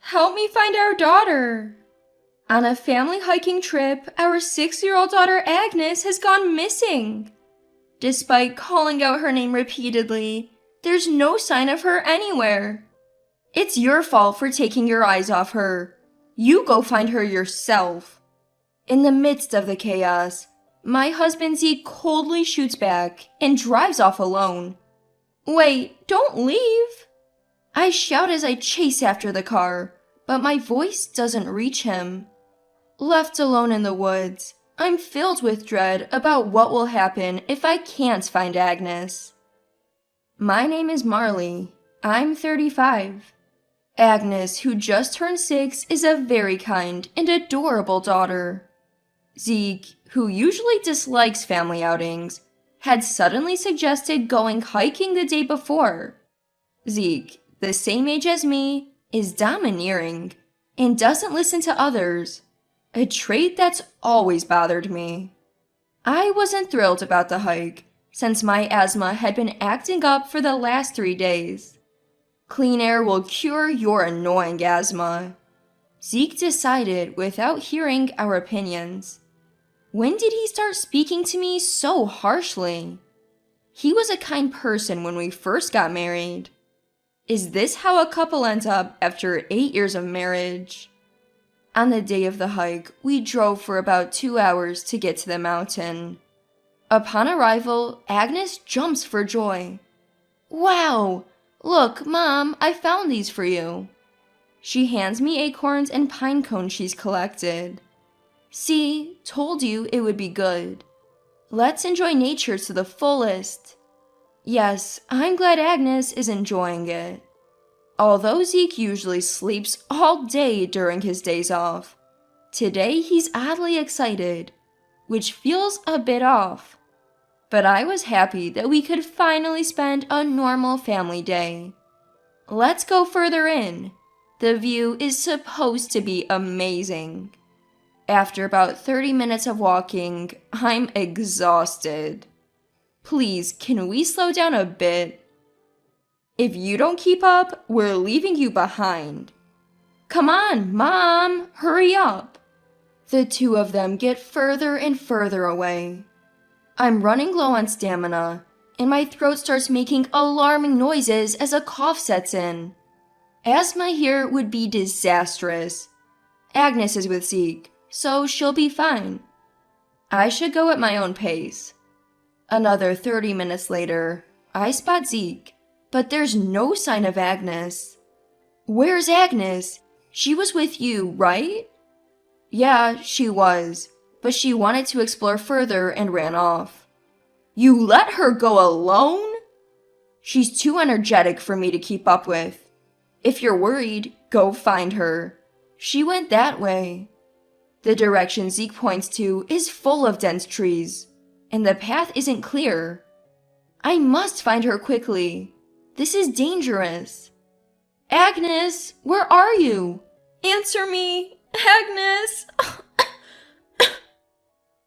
Help me find our daughter. On a family hiking trip, our 6-year-old daughter Agnes has gone missing. Despite calling out her name repeatedly, there's no sign of her anywhere. It's your fault for taking your eyes off her. You go find her yourself. In the midst of the chaos, my husband Zeke coldly shoots back and drives off alone. Wait, don't leave! I shout as I chase after the car, but my voice doesn't reach him. Left alone in the woods, I'm filled with dread about what will happen if I can't find Agnes. My name is Marley. I'm 35. Agnes, who just turned 6, is a very kind and adorable daughter. Zeke, who usually dislikes family outings, had suddenly suggested going hiking the day before. Zeke, the same age as me, is domineering and doesn't listen to others, a trait that's always bothered me. I wasn't thrilled about the hike, since my asthma had been acting up for the last 3 days. Clean air will cure your annoying asthma. Zeke decided without hearing our opinions. When did he start speaking to me so harshly? He was a kind person when we first got married. Is this how a couple ends up after 8 years of marriage? On the day of the hike, we drove for about 2 hours to get to the mountain. Upon arrival, Agnes jumps for joy. Wow! Look, Mom, I found these for you. She hands me acorns and pine cones she's collected. See, told you it would be good. Let's enjoy nature to the fullest. Yes, I'm glad Agnes is enjoying it. Although Zeke usually sleeps all day during his days off, today he's oddly excited, which feels a bit off. But I was happy that we could finally spend a normal family day. Let's go further in. The view is supposed to be amazing. After about 30 minutes of walking, I'm exhausted. Please, can we slow down a bit? If you don't keep up, we're leaving you behind. Come on, Mom, hurry up. The two of them get further and further away. I'm running low on stamina, and my throat starts making alarming noises as a cough sets in. Asthma here would be disastrous. Agnes is with Zeke, so she'll be fine. I should go at my own pace. Another 30 minutes later, I spot Zeke, but there's no sign of Agnes. Where's Agnes? She was with you, right? Yeah, she was, but she wanted to explore further and ran off. You let her go alone? She's too energetic for me to keep up with. If you're worried, go find her. She went that way. The direction Zeke points to is full of dense trees, and the path isn't clear. I must find her quickly. This is dangerous. Agnes, where are you? Answer me, Agnes.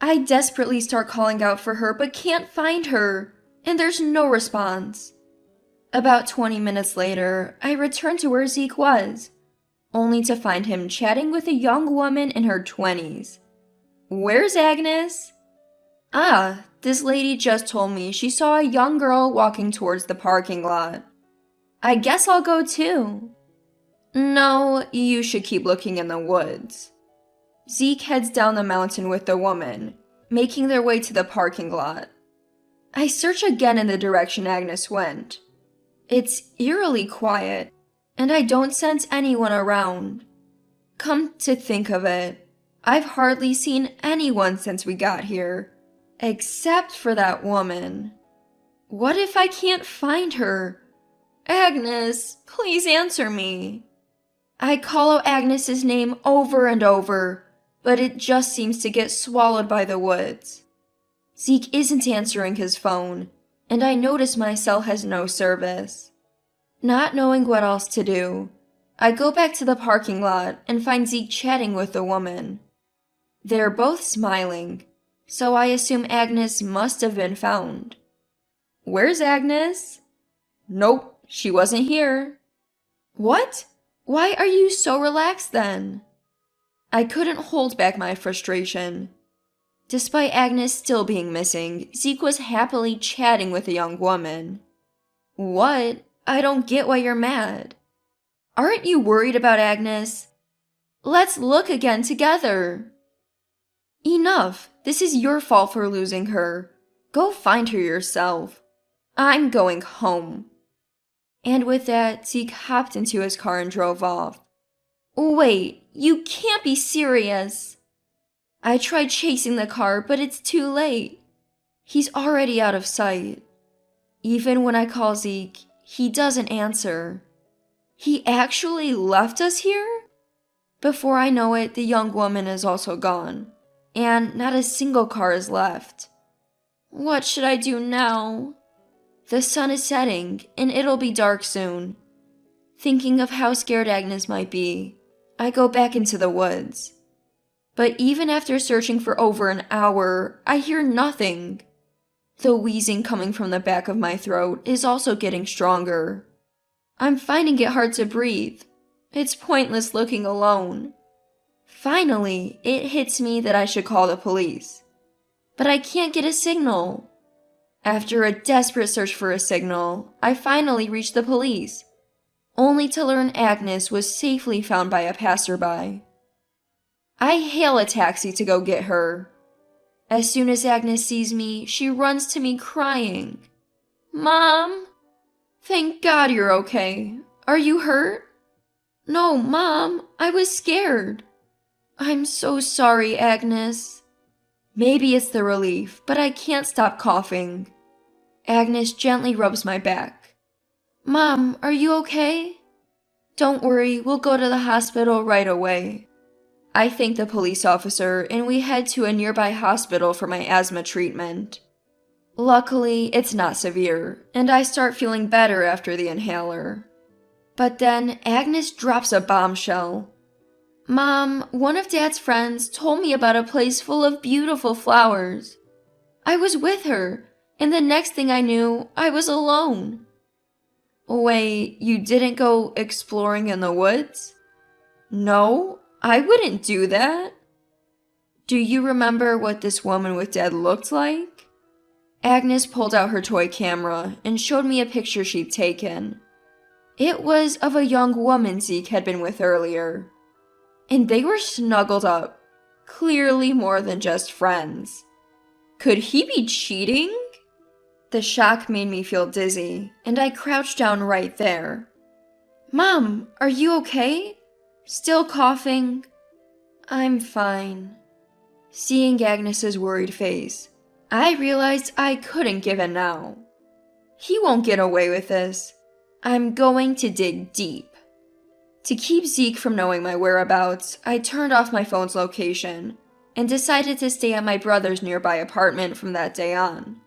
I desperately start calling out for her but can't find her, and there's no response. About 20 minutes later, I return to where Zeke was, only to find him chatting with a young woman in her 20s. Where's Agnes? Ah, this lady just told me she saw a young girl walking towards the parking lot. I guess I'll go too. No, you should keep looking in the woods. Zeke heads down the mountain with the woman, making their way to the parking lot. I search again in the direction Agnes went. It's eerily quiet, and I don't sense anyone around. Come to think of it, I've hardly seen anyone since we got here, except for that woman. What if I can't find her? Agnes, please answer me. I call out Agnes's name over and over, but it just seems to get swallowed by the woods. Zeke isn't answering his phone, and I notice my cell has no service. Not knowing what else to do, I go back to the parking lot and find Zeke chatting with the woman. They're both smiling, so I assume Agnes must have been found. Where's Agnes? Nope, she wasn't here. What? Why are you so relaxed then? I couldn't hold back my frustration. Despite Agnes still being missing, Zeke was happily chatting with a young woman. What? I don't get why you're mad. Aren't you worried about Agnes? Let's look again together. Enough. This is your fault for losing her. Go find her yourself. I'm going home. And with that, Zeke hopped into his car and drove off. Wait, you can't be serious. I tried chasing the car, but it's too late. He's already out of sight. Even when I call Zeke, he doesn't answer. He actually left us here? Before I know it, the young woman is also gone, and not a single car is left. What should I do now? The sun is setting, and it'll be dark soon. Thinking of how scared Agnes might be, I go back into the woods. But even after searching for over an hour, I hear nothing. The wheezing coming from the back of my throat is also getting stronger. I'm finding it hard to breathe. It's pointless looking alone. Finally, it hits me that I should call the police. But I can't get a signal. After a desperate search for a signal, I finally reach the police, only to learn Agnes was safely found by a passerby. I hail a taxi to go get her. As soon as Agnes sees me, she runs to me crying. Mom? Thank God you're okay. Are you hurt? No, Mom, I was scared. I'm so sorry, Agnes. Maybe it's the relief, but I can't stop coughing. Agnes gently rubs my back. Mom, are you okay? Don't worry, we'll go to the hospital right away. I thank the police officer and we head to a nearby hospital for my asthma treatment. Luckily, it's not severe, and I start feeling better after the inhaler. But then Agnes drops a bombshell. Mom, one of Dad's friends told me about a place full of beautiful flowers. I was with her, and the next thing I knew, I was alone. Wait, you didn't go exploring in the woods? No, I wouldn't do that. Do you remember what this woman with Dad looked like? Agnes pulled out her toy camera and showed me a picture she'd taken. It was of a young woman Zeke had been with earlier. And they were snuggled up, clearly more than just friends. Could he be cheating? The shock made me feel dizzy, and I crouched down right there. Mom, are you okay? Still coughing? I'm fine. Seeing Agnes's worried face, I realized I couldn't give in now. He won't get away with this. I'm going to dig deep. To keep Zeke from knowing my whereabouts, I turned off my phone's location and decided to stay at my brother's nearby apartment from that day on.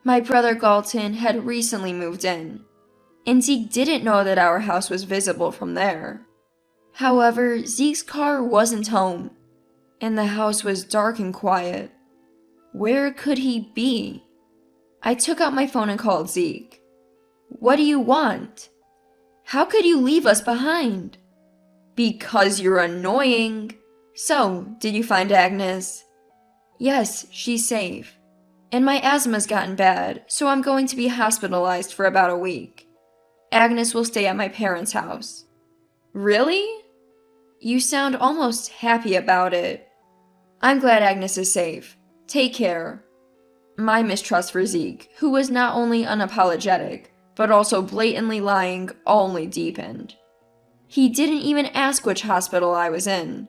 My brother Galton had recently moved in, and Zeke didn't know that our house was visible from there. However, Zeke's car wasn't home, and the house was dark and quiet. Where could he be? I took out my phone and called Zeke. What do you want? How could you leave us behind? Because you're annoying. So, did you find Agnes? Yes, she's safe. And my asthma's gotten bad, so I'm going to be hospitalized for about a week. Agnes will stay at my parents' house. Really? You sound almost happy about it. I'm glad Agnes is safe. Take care. My mistrust for Zeke, who was not only unapologetic, but also blatantly lying, only deepened. He didn't even ask which hospital I was in.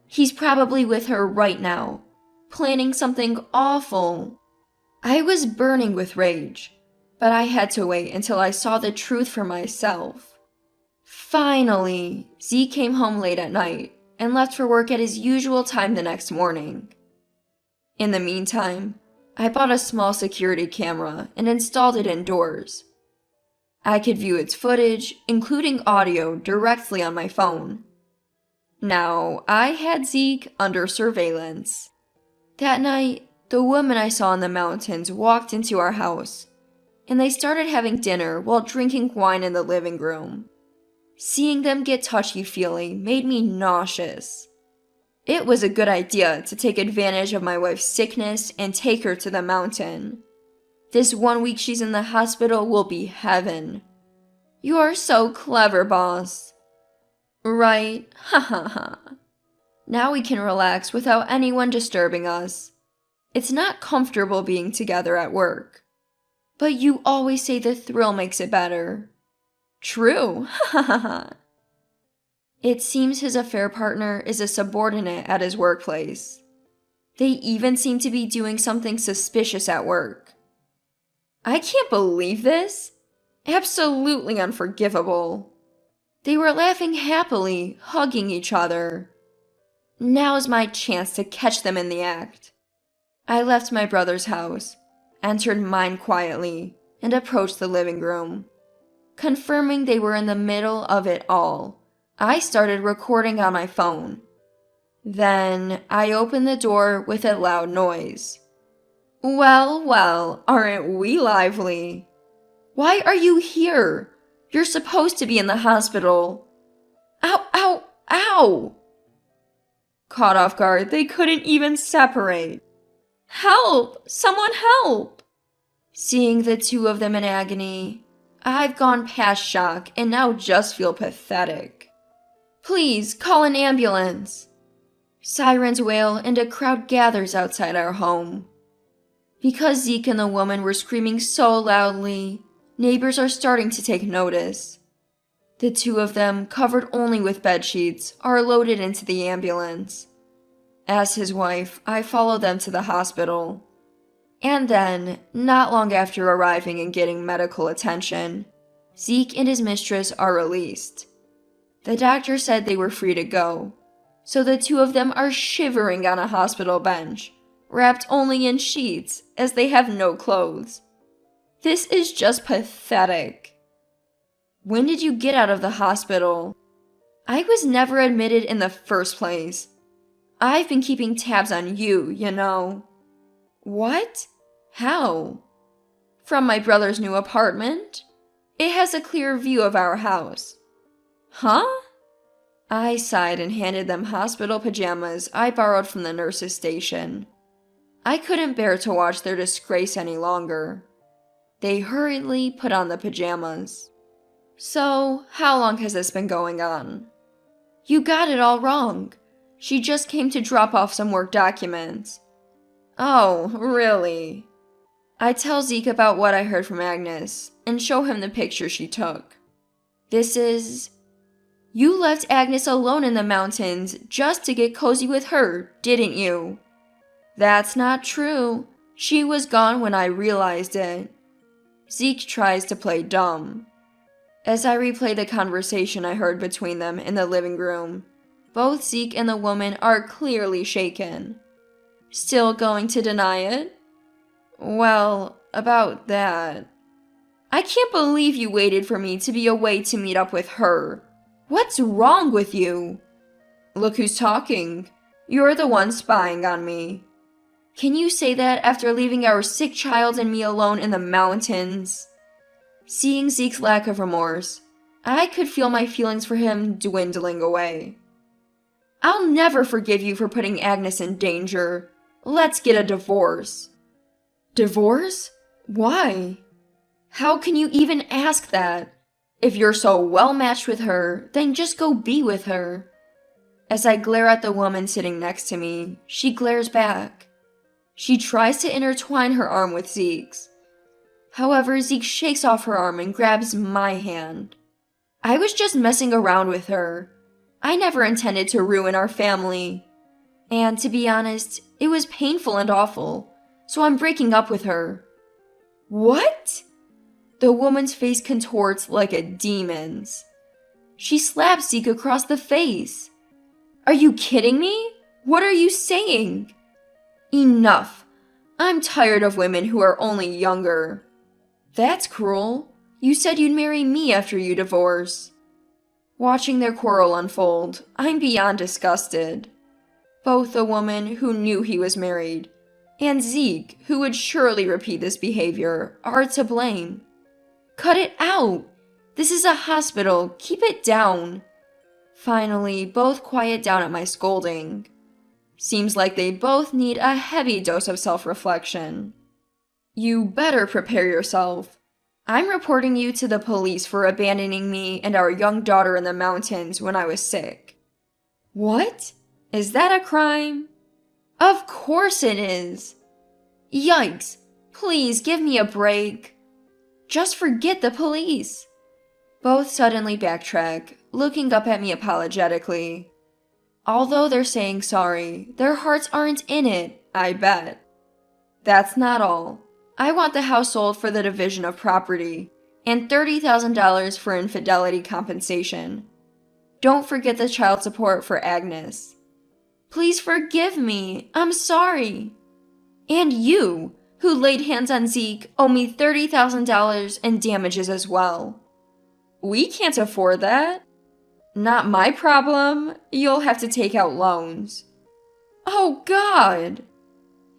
He's probably with her right now, planning something awful. I was burning with rage, but I had to wait until I saw the truth for myself. Finally, Zeke came home late at night and left for work at his usual time the next morning. In the meantime, I bought a small security camera and installed it indoors. I could view its footage, including audio, directly on my phone. Now, I had Zeke under surveillance. That night, the woman I saw in the mountains walked into our house, and they started having dinner while drinking wine in the living room. Seeing them get touchy-feely made me nauseous. It was a good idea to take advantage of my wife's sickness and take her to the mountain. This 1 week she's in the hospital will be heaven. You are so clever, boss. Right, ha ha ha. Now we can relax without anyone disturbing us. It's not comfortable being together at work. But you always say the thrill makes it better. True, ha ha ha. It seems his affair partner is a subordinate at his workplace. They even seem to be doing something suspicious at work. I can't believe this. Absolutely unforgivable. They were laughing happily, hugging each other. Now's my chance to catch them in the act. I left my brother's house, entered mine quietly, and approached the living room. Confirming they were in the middle of it all, I started recording on my phone. Then I opened the door with a loud noise. Well, well, aren't we lively? Why are you here? You're supposed to be in the hospital. Ow, ow, ow! Caught off guard, they couldn't even separate. Help! Someone help! Seeing the two of them in agony, I've gone past shock and now just feel pathetic. Please, call an ambulance. Sirens wail and a crowd gathers outside our home. Because Zeke and the woman were screaming so loudly, neighbors are starting to take notice. The two of them, covered only with bedsheets, are loaded into the ambulance. As his wife, I follow them to the hospital. And then, not long after arriving and getting medical attention, Zeke and his mistress are released. The doctor said they were free to go, so the two of them are shivering on a hospital bench, wrapped only in sheets as they have no clothes. This is just pathetic. When did you get out of the hospital? I was never admitted in the first place. I've been keeping tabs on you, you know. What? How? From my brother's new apartment. It has a clear view of our house. Huh? I sighed and handed them hospital pajamas I borrowed from the nurse's station. I couldn't bear to watch their disgrace any longer. They hurriedly put on the pajamas. So, how long has this been going on? You got it all wrong. She just came to drop off some work documents. Oh, really? I tell Zeke about what I heard from Agnes and show him the picture she took. This is... You left Agnes alone in the mountains just to get cozy with her, didn't you? That's not true. She was gone when I realized it. Zeke tries to play dumb. As I replay the conversation I heard between them in the living room, both Zeke and the woman are clearly shaken. Still going to deny it? Well, about that. I can't believe you waited for me to be away to meet up with her. What's wrong with you? Look who's talking. You're the one spying on me. Can you say that after leaving our sick child and me alone in the mountains? Seeing Zeke's lack of remorse, I could feel my feelings for him dwindling away. I'll never forgive you for putting Agnes in danger. Let's get a divorce. Divorce? Why? How can you even ask that? If you're so well matched with her, then just go be with her. As I glare at the woman sitting next to me, she glares back. She tries to intertwine her arm with Zeke's. However, Zeke shakes off her arm and grabs my hand. I was just messing around with her. I never intended to ruin our family. And to be honest, it was painful and awful, so I'm breaking up with her. What? The woman's face contorts like a demon's. She slaps Zeke across the face. Are you kidding me? What are you saying? Enough. I'm tired of women who are only younger. That's cruel. You said you'd marry me after you divorce. Watching their quarrel unfold, I'm beyond disgusted. Both the woman who knew he was married and Zeke, who would surely repeat this behavior, are to blame. Cut it out. This is a hospital. Keep it down. Finally, both quiet down at my scolding. Seems like they both need a heavy dose of self-reflection. You better prepare yourself. I'm reporting you to the police for abandoning me and our young daughter in the mountains when I was sick. What? Is that a crime? Of course it is. Yikes. Please give me a break. Just forget the police. Both suddenly backtrack, looking up at me apologetically. Although they're saying sorry, their hearts aren't in it, I bet. That's not all. I want the house sold for the division of property, and $30,000 for infidelity compensation. Don't forget the child support for Agnes. Please forgive me. I'm sorry. And you, who laid hands on Zeke, owe me $30,000 in damages as well. We can't afford that. Not my problem. You'll have to take out loans. Oh, God.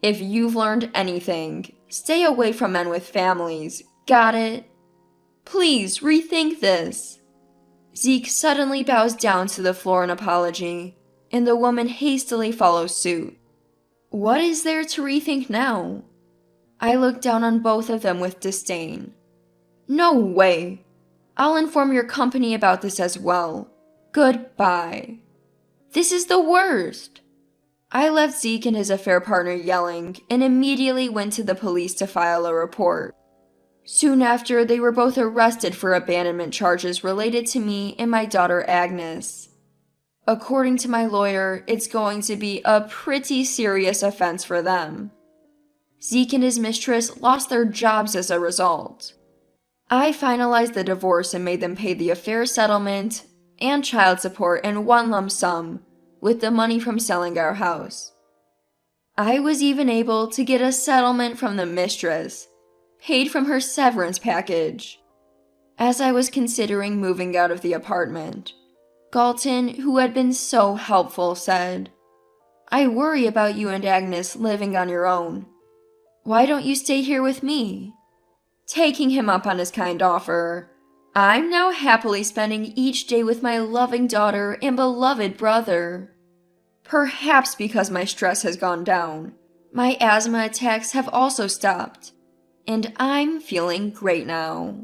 If you've learned anything, stay away from men with families. Got it? Please rethink this. Zeke suddenly bows down to the floor in apology, and the woman hastily follows suit. What is there to rethink now? I look down on both of them with disdain. No way. I'll inform your company about this as well. Goodbye. This is the worst. I left Zeke and his affair partner yelling and immediately went to the police to file a report. Soon after, they were both arrested for abandonment charges related to me and my daughter Agnes. According to my lawyer, it's going to be a pretty serious offense for them. Zeke and his mistress lost their jobs as a result. I finalized the divorce and made them pay the affair settlement and child support in one lump sum with the money from selling our house. I was even able to get a settlement from the mistress, paid from her severance package. As I was considering moving out of the apartment, Galton, who had been so helpful, said, I worry about you and Agnes living on your own. Why don't you stay here with me? Taking him up on his kind offer, I'm now happily spending each day with my loving daughter and beloved brother. Perhaps because my stress has gone down, my asthma attacks have also stopped, and I'm feeling great now.